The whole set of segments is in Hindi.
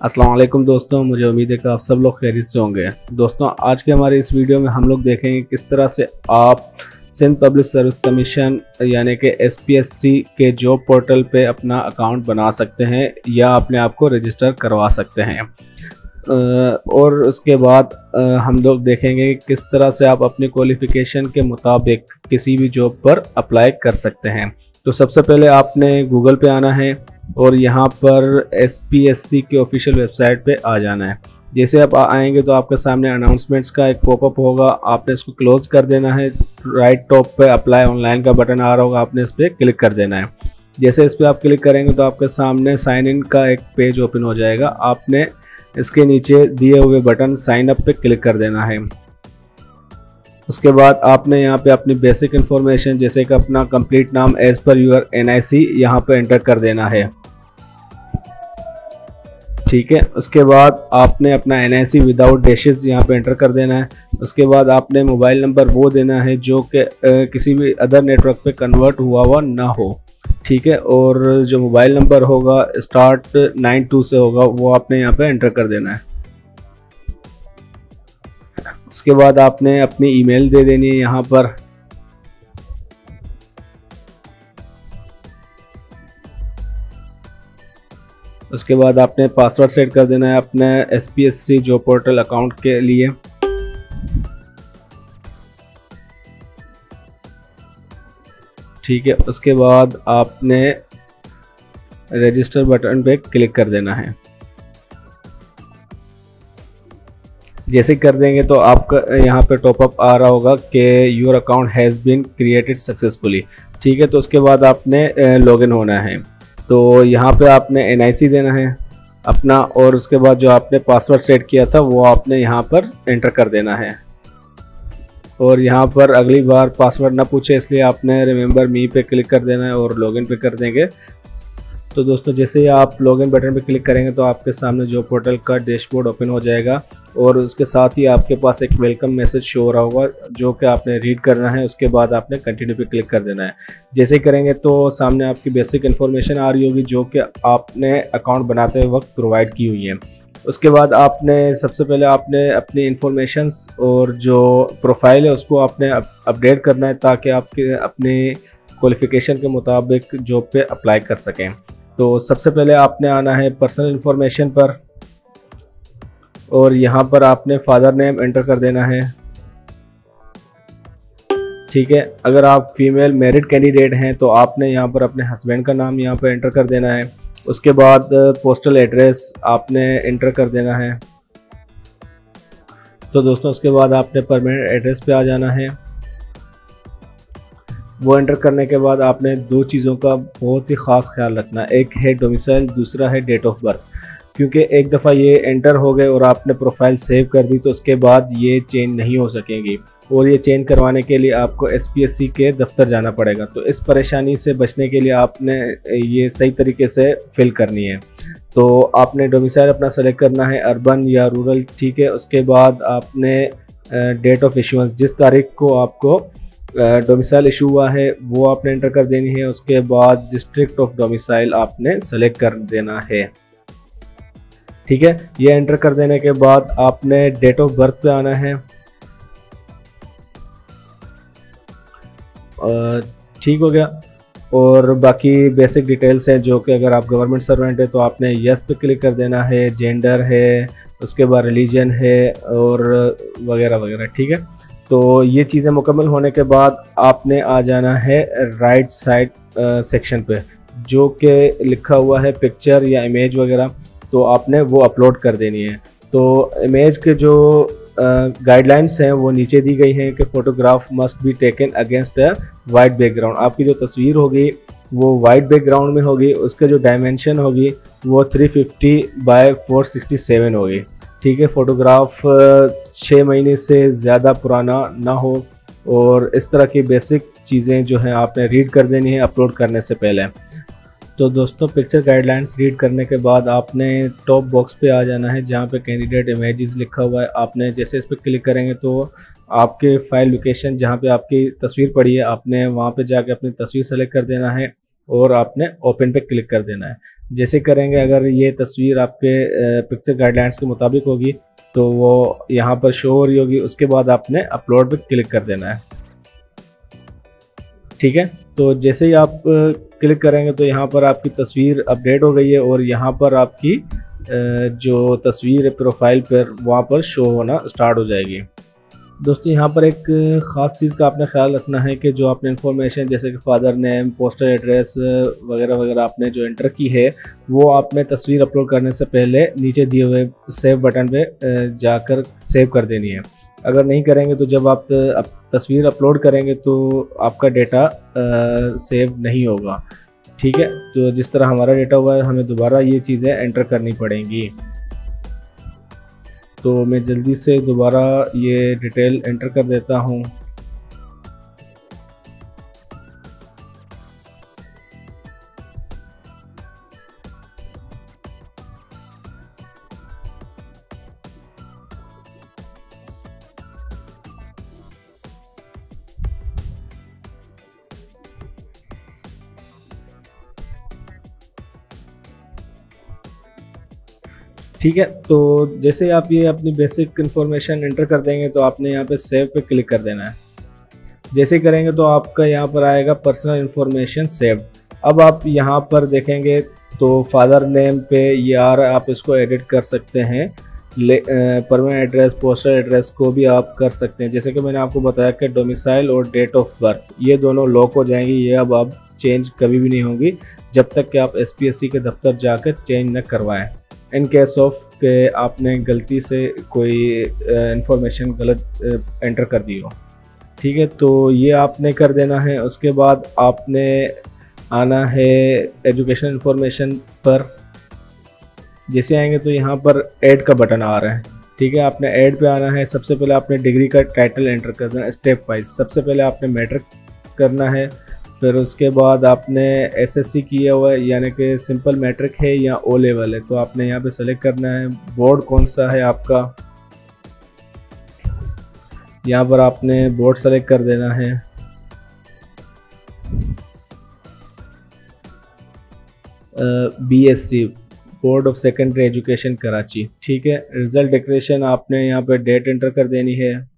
अस्सलाम वालेकुम दोस्तों, मुझे उम्मीद है कि आप सब लोग खैरियत से होंगे। दोस्तों, आज के हमारे इस वीडियो में हम लोग देखेंगे किस तरह से आप सिंध पब्लिक सर्विस कमीशन यानी कि SPSC के जॉब पोर्टल पे अपना अकाउंट बना सकते हैं या अपने आप को रजिस्टर करवा सकते हैं। और उसके बाद हम लोग देखेंगे किस तरह से आप अपनी क्वालिफ़िकेशन के मुताबिक किसी भी जॉब पर अप्लाई कर सकते हैं। तो सबसे पहले आपने गूगल पे आना है और यहाँ पर SPSC के ऑफिशियल वेबसाइट पे आ जाना है। जैसे आप आएंगे तो आपके सामने अनाउंसमेंट्स का एक पॉपअप होगा, आपने इसको क्लोज कर देना है। राइट टॉप पे अप्लाई ऑनलाइन का बटन आ रहा होगा, आपने इस पर क्लिक कर देना है। जैसे इस पर आप क्लिक करेंगे तो आपके सामने साइन इन का एक पेज ओपन हो जाएगा। आपने इसके नीचे दिए हुए बटन साइन अप पे क्लिक कर देना है। उसके बाद आपने यहाँ पे अपनी बेसिक इन्फॉर्मेशन जैसे कि अपना कंप्लीट नाम एज पर यूर NIC यहाँ पे एंटर कर देना है। ठीक है, उसके बाद आपने अपना NIC विदाउट डैशेस यहाँ पे एंटर कर देना है। उसके बाद आपने मोबाइल नंबर वो देना है जो कि किसी भी अदर नेटवर्क पे कन्वर्ट हुआ ना हो। ठीक है, और जो मोबाइल नंबर होगा स्टार्ट 92 से होगा, वो आपने यहाँ पे एंटर कर देना है। उसके बाद आपने अपनी ईमेल दे देनी है यहाँ पर। उसके बाद आपने पासवर्ड सेट कर देना है अपने SPSC जॉब पोर्टल अकाउंट के लिए। ठीक है, उसके बाद आपने रजिस्टर बटन पे क्लिक कर देना है। जैसे कर देंगे तो आपका यहाँ पे टॉपअप आ रहा होगा कि your account has been created successfully. ठीक है, तो उसके बाद आपने लॉगिन होना है। तो यहाँ पे आपने NIC देना है अपना, और उसके बाद जो आपने पासवर्ड सेट किया था वो आपने यहाँ पर एंटर कर देना है। और यहाँ पर अगली बार पासवर्ड ना पूछे इसलिए आपने रिमेंबर मी पे क्लिक कर देना है और लॉगिन पे कर देंगे। तो दोस्तों, जैसे ही आप लॉगिन बटन पे क्लिक करेंगे तो आपके सामने जॉब पोर्टल का डैशबोर्ड ओपन हो जाएगा और उसके साथ ही आपके पास एक वेलकम मैसेज शो हो रहा होगा जो कि आपने रीड करना है। उसके बाद आपने कंटिन्यू पे क्लिक कर देना है। जैसे ही करेंगे तो सामने आपकी बेसिक इन्फॉर्मेशन आ रही होगी जो कि आपने अकाउंट बनाते वक्त प्रोवाइड की हुई है। उसके बाद आपने सबसे पहले आपने अपनी इन्फॉर्मेशंस और जो प्रोफाइल है उसको आपने अपडेट करना है ताकि आपके अपनी क्वालिफ़िकेशन के मुताबिक जॉब पे अप्लाई कर सकें। तो सबसे पहले आपने आना है पर्सनल इन्फॉर्मेशन पर और यहाँ पर आपने फादर नेम एंटर कर देना है। ठीक है, अगर आप फीमेल मैरिड कैंडिडेट हैं तो आपने यहाँ पर अपने हस्बैंड का नाम यहाँ पर एंटर कर देना है। उसके बाद पोस्टल एड्रेस आपने एंटर कर देना है। तो दोस्तों, उसके बाद आपने परमानेंट एड्रेस पे आ जाना है। वो एंटर करने के बाद आपने दो चीज़ों का बहुत ही ख़ास ख्याल रखना, एक है डोमिसाइल, दूसरा है डेट ऑफ बर्थ। क्योंकि एक दफ़ा ये एंटर हो गए और आपने प्रोफाइल सेव कर दी तो उसके बाद ये चेंज नहीं हो सकेंगी और ये चेंज करवाने के लिए आपको SPSC के दफ्तर जाना पड़ेगा। तो इस परेशानी से बचने के लिए आपने ये सही तरीके से फिल करनी है। तो आपने डोमिसाइल अपना सेलेक्ट करना है, अर्बन या रूरल। ठीक है, उसके बाद आपने डेट ऑफ इशुएंस, जिस तारीख को आपको डोमिसाइल इशू हुआ है वो आपने एंटर कर देनी है। उसके बाद डिस्ट्रिक्ट ऑफ डोमिसाइल आपने सेलेक्ट कर देना है। ठीक है, ये एंटर कर देने के बाद आपने डेट ऑफ बर्थ पे आना है। ठीक हो गया, और बाकी बेसिक डिटेल्स हैं जो कि अगर आप गवर्नमेंट सर्वेंट है तो आपने यस पे क्लिक कर देना है। जेंडर है, उसके बाद रिलीजन है और वगैरह वगैरह। ठीक है, तो ये चीज़ें मुकम्मल होने के बाद आपने आ जाना है राइट साइड सेक्शन पे जो कि लिखा हुआ है पिक्चर या इमेज वगैरह, तो आपने वो अपलोड कर देनी है। तो इमेज के जो गाइडलाइंस हैं वो नीचे दी गई हैं कि photograph must be taken against a white background. आपकी जो तस्वीर होगी वो वाइट बैकग्राउंड में होगी, उसके जो डायमेंशन होगी वो 350 बाय 467 होगी। ठीक है, फ़ोटोग्राफ 6 महीने से ज़्यादा पुराना ना हो और इस तरह की बेसिक चीज़ें जो हैं आपने रीड कर देनी है अपलोड करने से पहले। तो दोस्तों, पिक्चर गाइडलाइंस रीड करने के बाद आपने टॉप बॉक्स पे आ जाना है जहाँ पे कैंडिडेट इमेजेस लिखा हुआ है। आपने जैसे इस पर क्लिक करेंगे तो आपके फाइल लोकेशन जहाँ पे आपकी तस्वीर पड़ी है, आपने वहाँ पे जाके अपनी तस्वीर सेलेक्ट कर देना है और आपने ओपन पे क्लिक कर देना है। जैसे करेंगे, अगर ये तस्वीर आपके पिक्चर गाइडलाइंस के मुताबिक होगी तो वो यहाँ पर शो हो रही होगी। उसके बाद आपने अपलोड पे क्लिक कर देना है। ठीक है, तो जैसे ही आप क्लिक करेंगे तो यहाँ पर आपकी तस्वीर अपडेट हो गई है और यहाँ पर आपकी जो तस्वीर है प्रोफाइल पर वहाँ पर शो होना स्टार्ट हो जाएगी। दोस्तों यहाँ पर एक ख़ास चीज़ का आपने ख्याल रखना है कि जो आपने इन्फॉर्मेशन जैसे कि फादर नेम, पोस्टल एड्रेस वगैरह वगैरह आपने जो एंटर की है वो आपने तस्वीर अपलोड करने से पहले नीचे दिए हुए सेव बटन पे जाकर सेव कर देनी है। अगर नहीं करेंगे तो जब आप तस्वीर अपलोड करेंगे तो आपका डेटा सेव नहीं होगा। ठीक है, तो जिस तरह हमारा डेटा हुआ है हमें दोबारा ये चीज़ें एंटर करनी पड़ेंगी। तो मैं जल्दी से दोबारा ये डिटेल एंटर कर देता हूँ। ठीक है, तो जैसे आप ये अपनी बेसिक इन्फॉर्मेशन एंटर कर देंगे तो आपने यहाँ पे सेव पे क्लिक कर देना है। जैसे करेंगे तो आपका यहाँ पर आएगा पर्सनल इन्फॉर्मेशन सेव्ड। अब आप यहाँ पर देखेंगे तो फादर नेम पे ये आ रहा है, आप इसको एडिट कर सकते हैं। परमानेंट एड्रेस, पोस्टल एड्रेस को भी आप कर सकते हैं। जैसे कि मैंने आपको बताया कि डोमिसाइल और डेट ऑफ बर्थ ये दोनों लॉक हो जाएंगी, ये अब आप चेंज कभी भी नहीं होंगी जब तक कि आप SPSC के दफ्तर जाकर चेंज न करवाएं। इन केस ऑफ के आपने गलती से कोई इंफॉर्मेशन गलत एंटर कर दी हो। ठीक है, तो ये आपने कर देना है। उसके बाद आपने आना है एजुकेशन इंफॉर्मेशन पर। जैसे आएंगे तो यहाँ पर ऐड का बटन आ रहा है। ठीक है, आपने ऐड पे आना है। सबसे पहले आपने डिग्री का टाइटल एंटर करना है स्टेप वाइज। सबसे पहले आपने मैट्रिक करना है, फिर उसके बाद आपने SSC किया हुआ है यानी कि सिंपल मैट्रिक है या O लेवल है, तो आपने यहाँ पे सेलेक्ट करना है बोर्ड कौन सा है आपका। यहाँ पर आपने बोर्ड सेलेक्ट कर देना है। BSc board of secondary education Karachi. ठीक है, रिजल्ट डिक्लेरेशन आपने यहाँ पे डेट एंटर कर देनी है।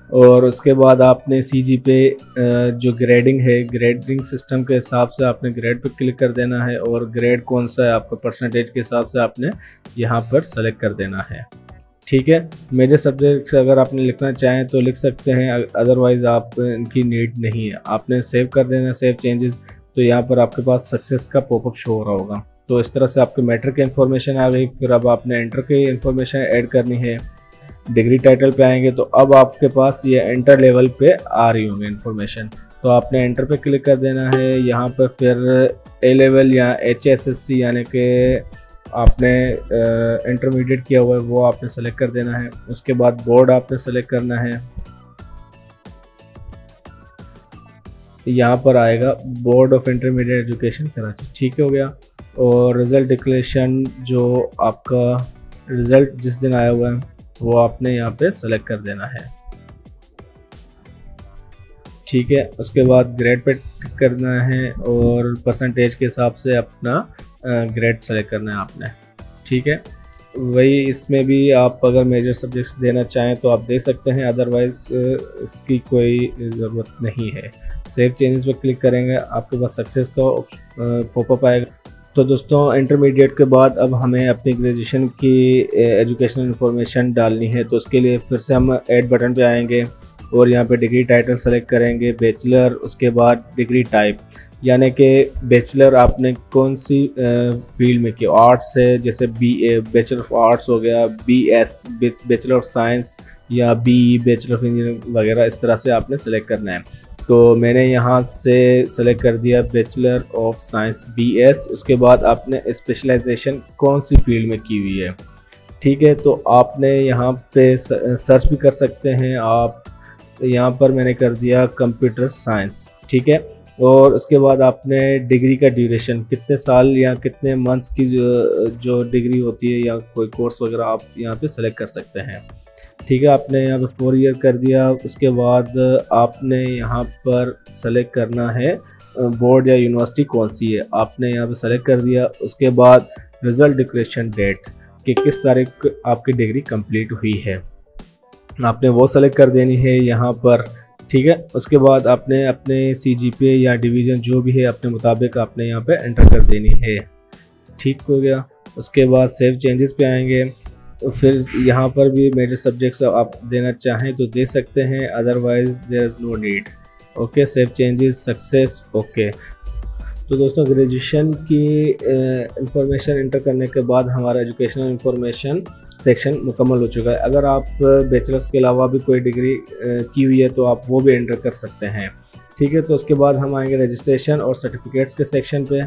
और उसके बाद आपने CG पे जो ग्रेडिंग है, ग्रेडिंग सिस्टम के हिसाब से आपने ग्रेड पे क्लिक कर देना है और ग्रेड कौन सा है आपका परसेंटेज के हिसाब से आपने यहाँ पर सेलेक्ट कर देना है। ठीक है, मेजर सब्जेक्ट्स अगर आपने लिखना चाहें तो लिख सकते हैं, अदरवाइज़ आप इनकी नीड नहीं है। आपने सेव कर देना, सेव चेंजेस, तो यहाँ पर आपके पास सक्सेस का पॉपअप शो हो रहा होगा। तो इस तरह से आपके मैट्रिक की इन्फॉर्मेशन आ गई। फिर अब आपने एंटर की इन्फॉर्मेशन ऐड करनी है। डिग्री टाइटल पे आएंगे तो अब आपके पास ये एंटर लेवल पे आ रही होंगी इन्फॉर्मेशन, तो आपने एंटर पे क्लिक कर देना है। यहाँ पर फिर A लेवल या HSSC यानी कि आपने इंटरमीडिएट किया हुआ है वो आपने सेलेक्ट कर देना है। उसके बाद बोर्ड आपने सेलेक्ट करना है। यहाँ पर आएगा board of intermediate education Karachi. ठीक हो गया। और रिज़ल्ट डिक्लेरेशन जो आपका रिज़ल्ट जिस दिन आया हुआ है वो आपने यहाँ पे सेलेक्ट कर देना है। ठीक है, उसके बाद ग्रेड पे टिक करना है और परसेंटेज के हिसाब से अपना ग्रेड सेलेक्ट करना है आपने। ठीक है, वही इसमें भी आप अगर मेजर सब्जेक्ट्स देना चाहें तो आप दे सकते हैं, अदरवाइज़ इसकी कोई ज़रूरत नहीं है। सेव चेंजेस पे क्लिक करेंगे, आपके पास सक्सेस का पॉपअप आएगा। तो दोस्तों, इंटरमीडिएट के बाद अब हमें अपनी ग्रेजुएशन की एजुकेशनल इन्फॉर्मेशन डालनी है। तो उसके लिए फिर से हम ऐड बटन पे आएंगे और यहाँ पे डिग्री टाइटल सेलेक्ट करेंगे, बैचलर, उसके बाद डिग्री टाइप यानी कि बैचलर आपने कौन सी फील्ड में की। आर्ट्स है जैसे BA बैचलर ऑफ आर्ट्स हो गया, BS बैचलर ऑफ साइंस या BE बैचलर ऑफ इंजीनियरिंग वगैरह, इस तरह से आपने सेलेक्ट करना है। तो मैंने यहाँ से सेलेक्ट कर दिया बैचलर ऑफ साइंस BS। उसके बाद आपने स्पेशलाइजेशन कौन सी फील्ड में की हुई है, ठीक है। तो आपने यहाँ पे सर्च भी कर सकते हैं आप, यहाँ पर मैंने कर दिया कंप्यूटर साइंस, ठीक है। और उसके बाद आपने डिग्री का ड्यूरेशन कितने साल या कितने मंथ्स की जो डिग्री होती है या कोई कोर्स वगैरह आप यहाँ पे सेलेक्ट कर सकते हैं, ठीक है। आपने यहाँ पे 4 ईयर कर दिया। उसके बाद आपने यहाँ पर सेलेक्ट करना है बोर्ड या यूनिवर्सिटी कौन सी है, आपने यहाँ पे सेलेक्ट कर दिया। उसके बाद रिजल्ट डिक्लेरेशन डेट कि किस तारीख आपकी डिग्री कंप्लीट हुई है, आपने वो सेलेक्ट कर देनी है यहाँ पर, ठीक है। उसके बाद आपने अपने CGPA या डिवीज़न जो भी है अपने मुताबिक आपने यहाँ पे एंटर कर देनी है, ठीक हो गया। उसके बाद सेव चेंजेस पे आएंगे, तो फिर यहाँ पर भी मेजर सब्जेक्ट्स आप देना चाहें तो दे सकते हैं, otherwise there is no need. Okay, save changes success, okay. तो दोस्तों ग्रेजुएशन की इंफॉर्मेशन एंटर करने के बाद हमारा एजुकेशनल इंफॉर्मेशन सेक्शन मुकम्मल हो चुका है। अगर आप बैचलर्स के अलावा भी कोई डिग्री की हुई है तो आप वो भी एंटर कर सकते हैं, ठीक है। तो उसके बाद हम आएंगे रजिस्ट्रेशन और सर्टिफिकेट्स के सेक्शन पे।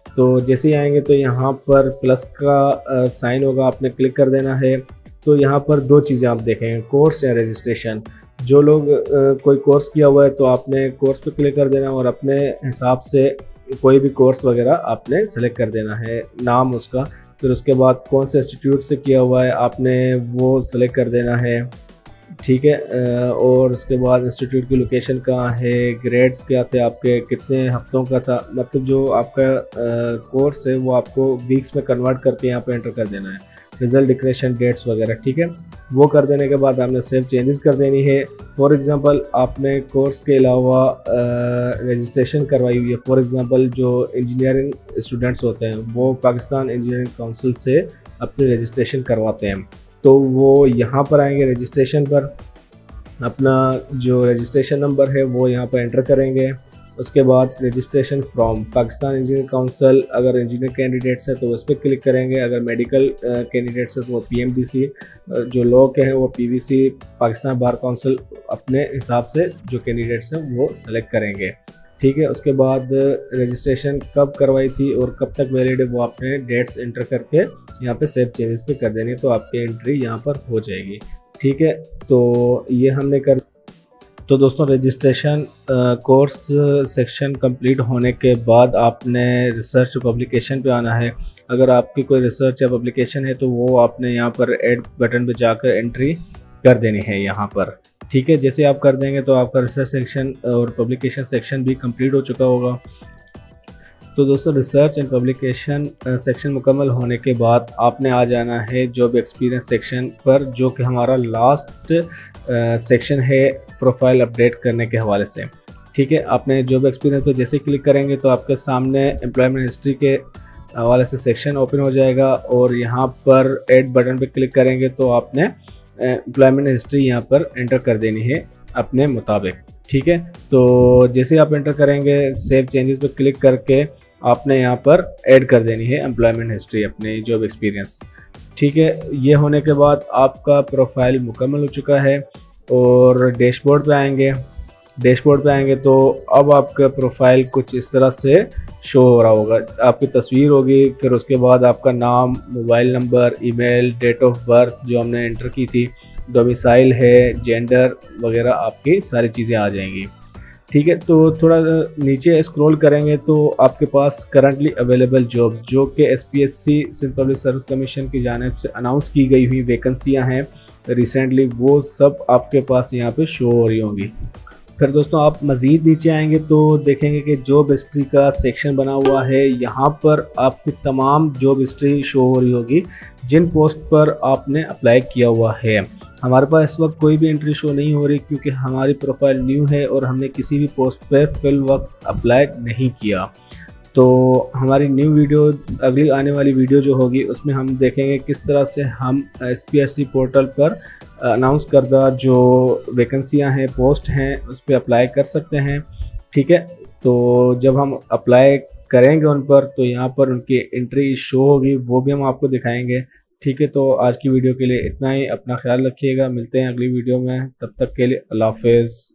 तो जैसे ही आएंगे तो यहाँ पर प्लस का साइन होगा, आपने क्लिक कर देना है। तो यहाँ पर 2 चीज़ें आप देखेंगे, कोर्स या रजिस्ट्रेशन। जो लोग कोई कोर्स किया हुआ है तो आपने कोर्स पे क्लिक कर देना और अपने हिसाब से कोई भी कोर्स वगैरह आपने सेलेक्ट कर देना है, नाम उसका। फिर उसके बाद कौन से इंस्टीट्यूट से किया हुआ है आपने वो सेलेक्ट कर देना है, ठीक है। और उसके बाद इंस्टीट्यूट की लोकेशन कहाँ है, ग्रेड्स क्या थे आपके, कितने हफ्तों का था, मतलब जो आपका कोर्स है वो आपको वीक्स में कन्वर्ट करके यहाँ पे एंटर कर देना है, रिजल्ट डिक्लेरेशन डेट्स वगैरह, ठीक है। वो कर देने के बाद आपने सेव चेंजेस कर देनी है। फॉर एग्जांपल आपने कोर्स के अलावा रजिस्ट्रेशन करवाई हुई है, फॉर एग्जांपल जो इंजीनियरिंग स्टूडेंट्स होते हैं वो पाकिस्तान इंजीनियरिंग काउंसिल से अपनी रजिस्ट्रेशन करवाते हैं, तो वो यहाँ पर आएंगे रजिस्ट्रेशन पर, अपना जो रजिस्ट्रेशन नंबर है वो यहाँ पर एंटर करेंगे। उसके बाद registration from Pakistan engineering council, अगर इंजीनियर कैंडिडेट्स हैं तो उस पर क्लिक करेंगे, अगर मेडिकल कैंडिडेट्स हैं तो वो PMDC, जो लॉ के हैं वो PVC पाकिस्तान बार काउंसिल, अपने हिसाब से जो कैंडिडेट्स हैं वो सेलेक्ट करेंगे, ठीक है। उसके बाद रजिस्ट्रेशन कब करवाई थी और कब तक वैलिड है वो आपने डेट्स एंटर करके यहाँ पे सेव चेंजेस पे कर देनी है, तो आपकी एंट्री यहाँ पर हो जाएगी, ठीक है। तो ये हमने कर, तो दोस्तों रजिस्ट्रेशन कोर्स सेक्शन कंप्लीट होने के बाद आपने रिसर्च पब्लिकेशन पे आना है। अगर आपकी कोई रिसर्च या पब्लिकेशन है तो वो आपने यहाँ पर ऐड बटन पे जाकर एंट्री कर देनी है यहाँ पर, ठीक है। जैसे आप कर देंगे तो आपका रिसर्च सेक्शन और पब्लिकेशन सेक्शन भी कंप्लीट हो चुका होगा। तो दोस्तों रिसर्च एंड पब्लिकेशन सेक्शन मुकम्मल होने के बाद आपने आ जाना है जॉब एक्सपीरियंस सेक्शन पर, जो कि हमारा लास्ट सेक्शन है प्रोफाइल अपडेट करने के हवाले से, ठीक है। आपने जॉब एक्सपीरियंस पर जैसे क्लिक करेंगे तो आपके सामने एम्प्लॉयमेंट हिस्ट्री के हवाले से सेक्शन ओपन हो जाएगा और यहाँ पर ऐड बटन पर क्लिक करेंगे तो आपने एम्प्लॉयमेंट हिस्ट्री यहाँ पर एंटर कर देनी है अपने मुताबिक, ठीक है। तो जैसे आप एंटर करेंगे सेव चेंजेस पर क्लिक करके आपने यहाँ पर ऐड कर देनी है एम्प्लॉयमेंट हिस्ट्री अपने जॉब एक्सपीरियंस, ठीक है। ये होने के बाद आपका प्रोफाइल मुकम्मल हो चुका है और डैशबोर्ड पे आएंगे। डैशबोर्ड पे आएंगे तो अब आपका प्रोफाइल कुछ इस तरह से शो हो रहा होगा, आपकी तस्वीर होगी, फिर उसके बाद आपका नाम, mobile number, email, date of birth जो हमने एंटर की थी, डोमिसाइल है, जेंडर वगैरह आपकी सारी चीज़ें आ जाएंगी, ठीक है। तो थोड़ा नीचे स्क्रॉल करेंगे तो आपके पास करंटली अवेलेबल जॉब्स जो कि SPSC Sindh public service commission की जानिब से अनाउंस की गई हुई वैकेंसियां हैं रिसेंटली, वो सब आपके पास यहाँ पे शो हो रही होंगी। फिर दोस्तों आप मज़ीद नीचे आएंगे तो देखेंगे कि जॉब हिस्ट्री का सेक्शन बना हुआ है, यहाँ पर आपकी तमाम जॉब हिस्ट्री शो हो रही होगी जिन पोस्ट पर आपने अप्लाई किया हुआ है। हमारे पास इस वक्त कोई भी एंट्री शो नहीं हो रही क्योंकि हमारी प्रोफाइल न्यू है और हमने किसी भी पोस्ट पे फिल वक्त अप्लाई नहीं किया। तो हमारी न्यू वीडियो, अगली आने वाली वीडियो जो होगी उसमें हम देखेंगे किस तरह से हम SPSC पोर्टल पर अनाउंस करदा जो वैकेंसियां हैं, पोस्ट हैं, उस पर अप्लाई कर सकते हैं, ठीक है। तो जब हम अप्लाई करेंगे उन पर तो यहाँ पर उनकी एंट्री शो होगी, वो भी हम आपको दिखाएंगे, ठीक है। तो आज की वीडियो के लिए इतना ही, अपना ख्याल रखिएगा, मिलते हैं अगली वीडियो में, तब तक के लिए अल्लाह हाफ़िज़।